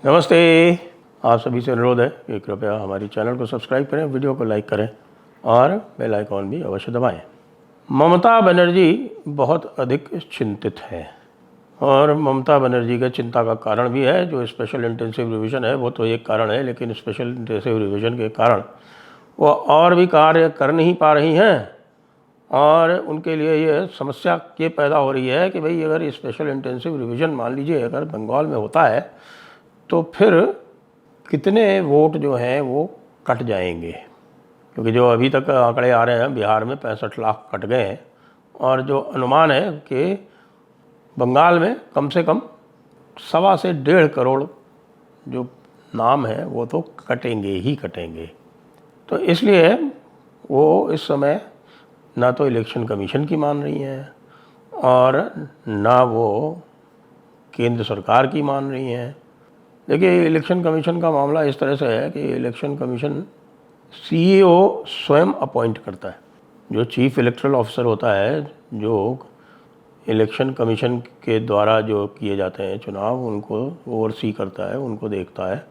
नमस्ते। आप सभी से अनुरोध है कि कृपया हमारी चैनल को सब्सक्राइब करें, वीडियो को लाइक करें और बेल आइकॉन भी अवश्य दबाएं। ममता बनर्जी बहुत अधिक चिंतित हैं और ममता बनर्जी के चिंता का कारण भी है। जो स्पेशल इंटेंसिव रिवीजन है वो तो एक कारण है, लेकिन स्पेशल इंटेंसिव रिवीजन के कारण वो और भी कार्य कर नहीं पा रही हैं और उनके लिए ये समस्या ये पैदा हो रही है कि भाई अगर स्पेशल इंटेंसिव रिवीजन मान लीजिए अगर बंगाल में होता है तो फिर कितने वोट जो हैं वो कट जाएंगे, क्योंकि जो अभी तक आंकड़े आ रहे हैं बिहार में 65 लाख कट गए हैं और जो अनुमान है कि बंगाल में कम से कम 1.25 से 1.5 करोड़ जो नाम है वो तो कटेंगे ही कटेंगे। तो इसलिए वो इस समय ना तो इलेक्शन कमीशन की मान रही हैं और ना वो केंद्र सरकार की मान रही हैं। देखिए, इलेक्शन कमीशन का मामला इस तरह से है कि इलेक्शन कमीशन सीईओ स्वयं अपॉइंट करता है। जो चीफ इलेक्टरल ऑफिसर होता है, जो इलेक्शन कमीशन के द्वारा जो किए जाते हैं चुनाव, उनको ओवरसी करता है, उनको देखता है,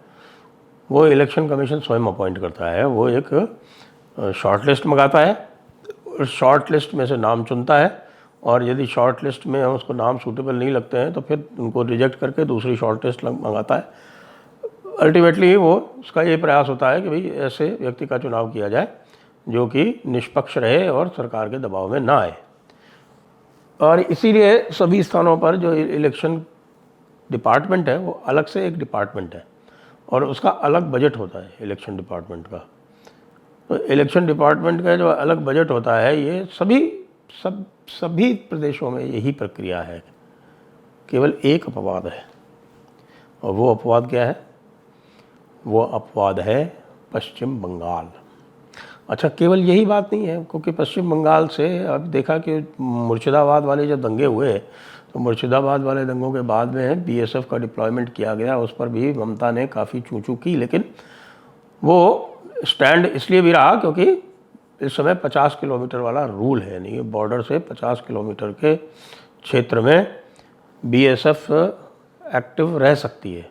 वो इलेक्शन कमीशन स्वयं अपॉइंट करता है। वो एक शॉर्ट लिस्ट मंगाता है, शॉर्ट लिस्ट में से नाम चुनता है और यदि शॉर्ट लिस्ट में उसको नाम सूटेबल नहीं लगते हैं तो फिर उनको रिजेक्ट करके दूसरी शॉर्ट लिस्ट मंगाता है। अल्टीमेटली वो उसका ये प्रयास होता है कि भाई ऐसे व्यक्ति का चुनाव किया जाए जो कि निष्पक्ष रहे और सरकार के दबाव में ना आए। और इसीलिए सभी स्थानों पर जो इलेक्शन डिपार्टमेंट है वो अलग से एक डिपार्टमेंट है और उसका अलग बजट होता है इलेक्शन डिपार्टमेंट का। तो इलेक्शन डिपार्टमेंट का जो अलग बजट होता है, ये सभी प्रदेशों में यही प्रक्रिया है। केवल एक अपवाद है और वो अपवाद क्या है? वो अपवाद है पश्चिम बंगाल। अच्छा, केवल यही बात नहीं है, क्योंकि पश्चिम बंगाल से अब देखा कि मुर्शिदाबाद वाले जब दंगे हुए तो मुर्शिदाबाद वाले दंगों के बाद में बीएसएफ का डिप्लॉयमेंट किया गया। उस पर भी ममता ने काफ़ी चूं-चूं की, लेकिन वो स्टैंड इसलिए भी रहा क्योंकि इस समय 50 किलोमीटर वाला रूल है, यानी बॉर्डर से 50 किलोमीटर के क्षेत्र में बीएसएफ एक्टिव रह सकती है।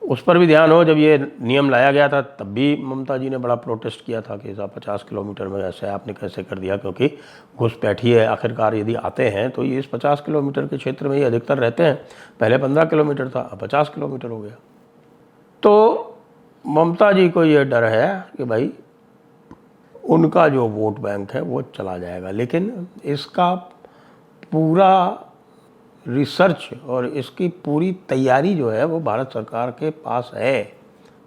उस पर भी ध्यान हो, जब ये नियम लाया गया था तब भी ममता जी ने बड़ा प्रोटेस्ट किया था कि साहब 50 किलोमीटर में ऐसे आपने कैसे कर दिया, क्योंकि घुसपैठिए आखिरकार यदि आते हैं तो ये इस 50 किलोमीटर के क्षेत्र में ही अधिकतर रहते हैं। पहले 15 किलोमीटर था, अब 50 किलोमीटर हो गया। तो ममता जी को ये डर है कि भाई उनका जो वोट बैंक है वो चला जाएगा, लेकिन इसका पूरा रिसर्च और इसकी पूरी तैयारी जो है वो भारत सरकार के पास है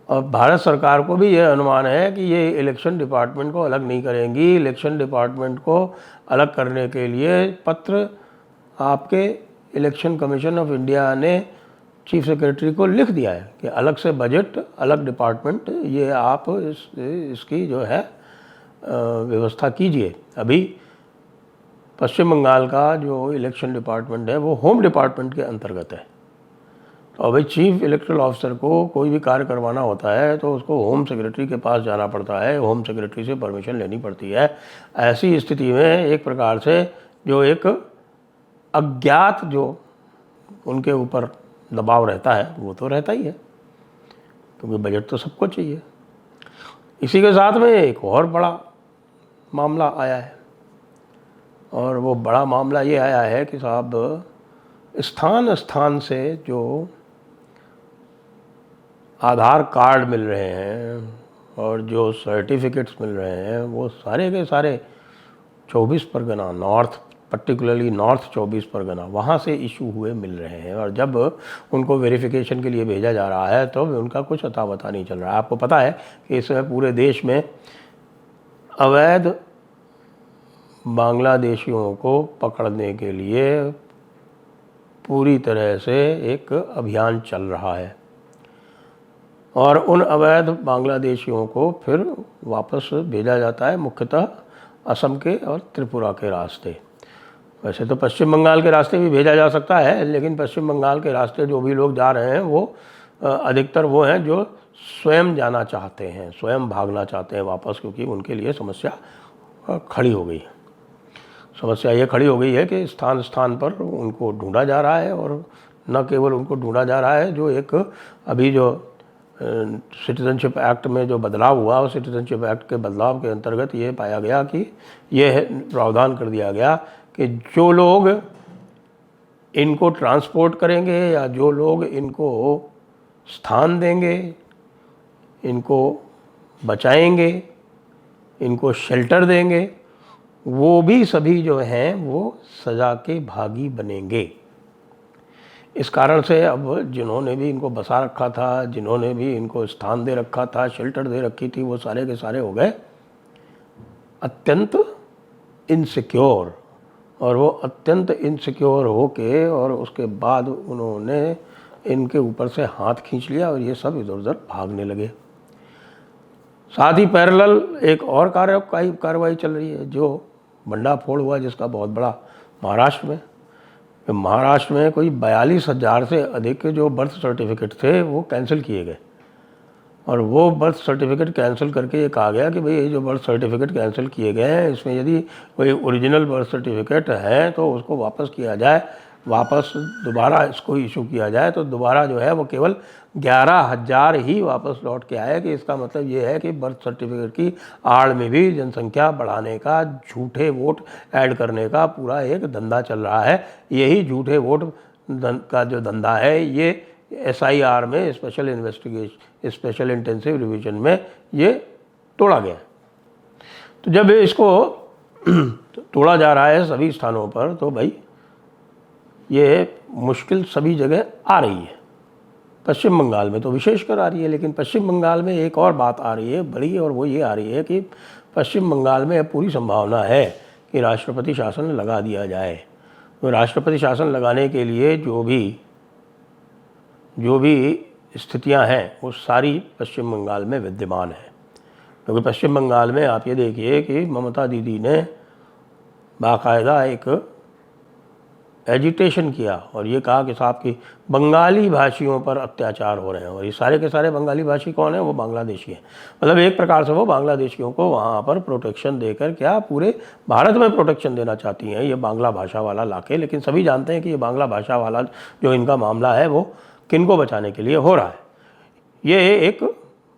और भारत सरकार को भी ये अनुमान है कि ये इलेक्शन डिपार्टमेंट को अलग नहीं करेंगी। इलेक्शन डिपार्टमेंट को अलग करने के लिए पत्र आपके इलेक्शन कमीशन ऑफ इंडिया ने चीफ सेक्रेटरी को लिख दिया है कि अलग से बजट, अलग डिपार्टमेंट, ये आप इसकी जो है व्यवस्था कीजिए। अभी पश्चिम बंगाल का जो इलेक्शन डिपार्टमेंट है वो होम डिपार्टमेंट के अंतर्गत है। तो अभी चीफ इलेक्टरल ऑफिसर को कोई भी कार्य करवाना होता है तो उसको होम सेक्रेटरी के पास जाना पड़ता है, होम सेक्रेटरी से परमिशन लेनी पड़ती है। ऐसी स्थिति में एक प्रकार से जो एक अज्ञात जो उनके ऊपर दबाव रहता है वो तो रहता ही है, क्योंकि बजट तो सबको चाहिए। इसी के साथ में एक और बड़ा मामला आया है और वो बड़ा मामला ये आया है कि साहब स्थान स्थान से जो आधार कार्ड मिल रहे हैं और जो सर्टिफिकेट्स मिल रहे हैं वो सारे के सारे 24 Pargana, north, particularly north 24 Pargana, वहाँ से इशू हुए मिल रहे हैं। और जब उनको वेरिफिकेशन के लिए भेजा जा रहा है तो उनका कुछ अता पता नहीं चल रहा है। आपको पता है कि इस समय पूरे देश में अवैध बांग्लादेशियों को पकड़ने के लिए पूरी तरह से एक अभियान चल रहा है और उन अवैध बांग्लादेशियों को फिर वापस भेजा जाता है, मुख्यतः असम के और त्रिपुरा के रास्ते। वैसे तो पश्चिम बंगाल के रास्ते भी भेजा जा सकता है, लेकिन पश्चिम बंगाल के रास्ते जो भी लोग जा रहे हैं वो अधिकतर वो हैं जो स्वयं जाना चाहते हैं, स्वयं भागना चाहते हैं वापस, क्योंकि उनके लिए समस्या खड़ी हो गई है। समस्या ये खड़ी हो गई है कि स्थान स्थान पर उनको ढूंढा जा रहा है और न केवल उनको ढूंढा जा रहा है, जो एक अभी जो सिटीजनशिप एक्ट में जो बदलाव हुआ, उस सिटीजनशिप एक्ट के बदलाव के अंतर्गत ये पाया गया कि ये प्रावधान कर दिया गया कि जो लोग इनको ट्रांसपोर्ट करेंगे या जो लोग इनको स्थान देंगे, इनको बचाएंगे, इनको शेल्टर देंगे, वो भी सभी जो हैं वो सज़ा के भागी बनेंगे। इस कारण से अब जिन्होंने भी इनको बसा रखा था, जिन्होंने भी इनको स्थान दे रखा था, शेल्टर दे रखी थी, वो सारे के सारे हो गए अत्यंत इनसिक्योर। और वो अत्यंत इनसिक्योर होके और उसके बाद उन्होंने इनके ऊपर से हाथ खींच लिया और ये सब इधर उधर भागने लगे। साथ ही पैरेलल एक और कार्रवाई चल रही है, जो भंडाफोड़ हुआ जिसका बहुत बड़ा महाराष्ट्र में कोई 42,000 से अधिक जो बर्थ सर्टिफिकेट थे वो कैंसिल किए गए। और वो बर्थ सर्टिफिकेट कैंसिल करके ये कहा गया कि भाई ये जो बर्थ सर्टिफिकेट कैंसिल किए गए हैं, इसमें यदि कोई ओरिजिनल बर्थ सर्टिफिकेट है तो उसको वापस किया जाए, वापस दोबारा इसको इशू किया जाए। तो दोबारा जो है वो केवल 11,000 ही वापस लौट के आए। कि इसका मतलब ये है कि बर्थ सर्टिफिकेट की आड़ में भी जनसंख्या बढ़ाने का, झूठे वोट ऐड करने का पूरा एक धंधा चल रहा है। यही झूठे वोट का जो धंधा है, ये SIR में स्पेशल इंटेंसिव रिवीजन में ये तोड़ा गया। तो जब इसको तोड़ा जा रहा है सभी स्थानों पर, तो भाई ये मुश्किल सभी जगह आ रही है। पश्चिम बंगाल में तो विशेषकर आ रही है, लेकिन पश्चिम बंगाल में एक और बात आ रही है बड़ी, और वो ये आ रही है कि पश्चिम बंगाल में पूरी संभावना है कि राष्ट्रपति शासन लगा दिया जाए। तो राष्ट्रपति शासन लगाने के लिए जो भी स्थितियां हैं वो सारी पश्चिम बंगाल में विद्यमान है। क्योंकि पश्चिम बंगाल में आप ये देखिए कि ममता दीदी ने बाकायदा एक एजिटेशन किया और ये कहा कि साहब कि बंगाली भाषियों पर अत्याचार हो रहे हैं। और ये सारे के सारे बंगाली भाषी कौन है? वो बांग्लादेशी हैं। मतलब एक प्रकार से वो बांग्लादेशियों को वहाँ पर प्रोटेक्शन देकर क्या पूरे भारत में प्रोटेक्शन देना चाहती हैं, ये बांग्ला भाषा वाला लाके। लेकिन सभी जानते हैं कि ये बांग्ला भाषा वाला जो इनका मामला है वो किनको बचाने के लिए हो रहा है। ये एक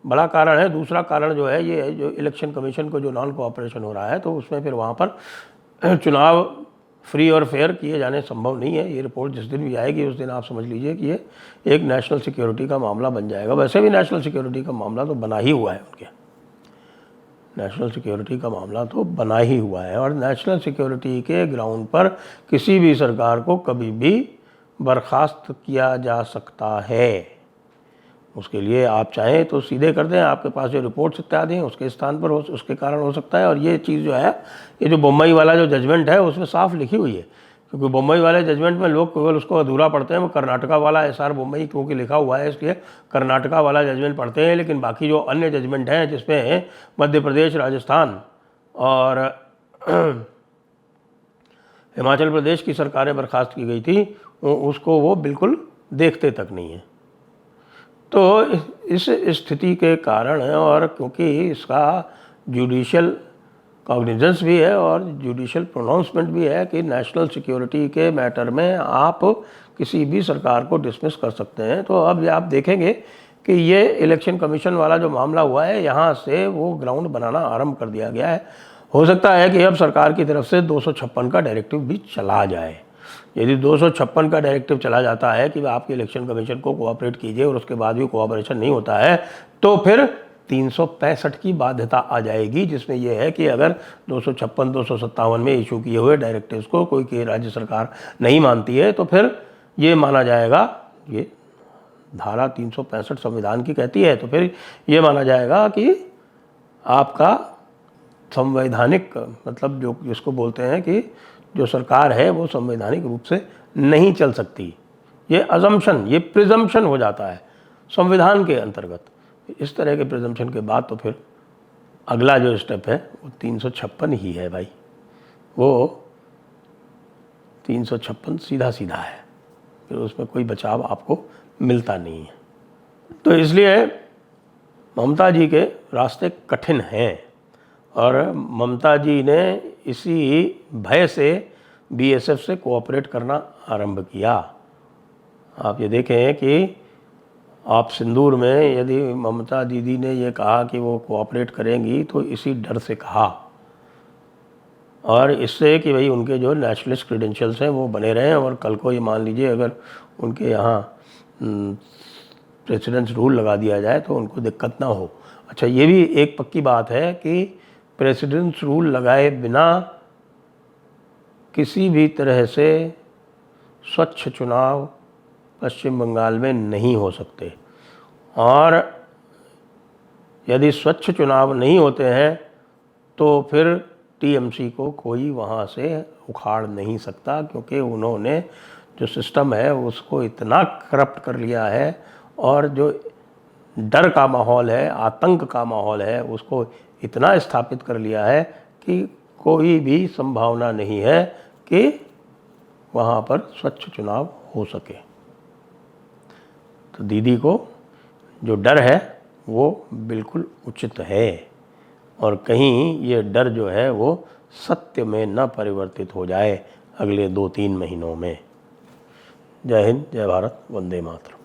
बड़ा कारण है। दूसरा कारण जो है, ये जो इलेक्शन कमीशन को जो नॉन कोऑपरेशन हो रहा है, तो उसमें फिर वहाँ पर चुनाव फ्री और फेयर किए जाने संभव नहीं है। ये रिपोर्ट जिस दिन भी आएगी उस दिन आप समझ लीजिए कि ये एक नेशनल सिक्योरिटी का मामला बन जाएगा। वैसे भी नेशनल सिक्योरिटी का मामला तो बना ही हुआ है, उनके नेशनल सिक्योरिटी का मामला तो बना ही हुआ है। और नेशनल सिक्योरिटी के ग्राउंड पर किसी भी सरकार को कभी भी बर्खास्त किया जा सकता है। उसके लिए आप चाहें तो सीधे कर दें, आपके पास जो रिपोर्ट्स इत्यादि हैं उसके स्थान पर उसके कारण हो सकता है। और ये चीज़ जो है, ये जो बम्बई वाला जो जजमेंट है उसमें साफ लिखी हुई है। क्योंकि बम्बई वाले जजमेंट में लोग केवल उसको अधूरा पढ़ते हैं। वो कर्नाटका वाला SR बम्बई क्योंकि लिखा हुआ है इसलिए कर्नाटका वाला जजमेंट पढ़ते हैं। लेकिन बाकी जो अन्य जजमेंट हैं जिसमें मध्य प्रदेश, राजस्थान और हिमाचल प्रदेश की सरकारें बर्खास्त की गई थी, उसको वो बिल्कुल देखते तक नहीं है। तो इस स्थिति के कारण और क्योंकि इसका जुडिशियल कॉग्निजेंस भी है और जुडिशियल प्रोनाउंसमेंट भी है कि नेशनल सिक्योरिटी के मैटर में आप किसी भी सरकार को डिसमिस कर सकते हैं। तो अब आप देखेंगे कि ये इलेक्शन कमीशन वाला जो मामला हुआ है, यहाँ से वो ग्राउंड बनाना आरंभ कर दिया गया है। हो सकता है कि अब सरकार की तरफ से 256 का डायरेक्टिव भी चला जाए। यदि 256 का डायरेक्टिव चला जाता है कि आपके इलेक्शन कमीशन को कोऑपरेट कीजिए और उसके बाद भी कोऑपरेशन नहीं होता है, तो फिर 365 की बाध्यता आ जाएगी, जिसमें यह है कि अगर 256, 257 में इशू किए हुए डायरेक्टिव्स को कोई राज्य सरकार नहीं मानती है, तो फिर ये माना जाएगा, ये धारा 365 संविधान की कहती है, तो फिर ये माना जाएगा कि आपका संवैधानिक मतलब जो जिसको बोलते हैं कि जो सरकार है वो संवैधानिक रूप से नहीं चल सकती। ये अजम्पशन, ये प्रिजम्पशन हो जाता है संविधान के अंतर्गत। इस तरह के प्रिजम्पशन के बाद तो फिर अगला जो स्टेप है वो 356 ही है भाई। वो 356 सीधा सीधा है, फिर उसमें कोई बचाव आपको मिलता नहीं है। तो इसलिए ममता जी के रास्ते कठिन हैं और ममता जी ने इसी भय से BSF से कोऑपरेट करना आरंभ किया। आप ये देखें कि आप सिंदूर में यदि ममता दीदी ने ये कहा कि वो कोऑपरेट करेंगी तो इसी डर से कहा, और इससे कि भाई उनके जो नेशनलिस्ट क्रीडेंशियल्स हैं वो बने रहें, और कल को ये मान लीजिए अगर उनके यहाँ प्रेसिडेंट्स रूल लगा दिया जाए तो उनको दिक्कत ना हो। अच्छा, ये भी एक पक्की बात है कि प्रेसिडेंट्स रूल लगाए बिना किसी भी तरह से स्वच्छ चुनाव पश्चिम बंगाल में नहीं हो सकते, और यदि स्वच्छ चुनाव नहीं होते हैं तो फिर टीएमसी को कोई वहाँ से उखाड़ नहीं सकता, क्योंकि उन्होंने जो सिस्टम है उसको इतना करप्ट कर लिया है, और जो डर का माहौल है, आतंक का माहौल है, उसको इतना स्थापित कर लिया है कि कोई भी संभावना नहीं है कि वहाँ पर स्वच्छ चुनाव हो सके। तो दीदी को जो डर है वो बिल्कुल उचित है, और कहीं ये डर जो है वो सत्य में न परिवर्तित हो जाए अगले 2-3 महीनों में। जय हिंद, जय भारत, वंदे मातरम।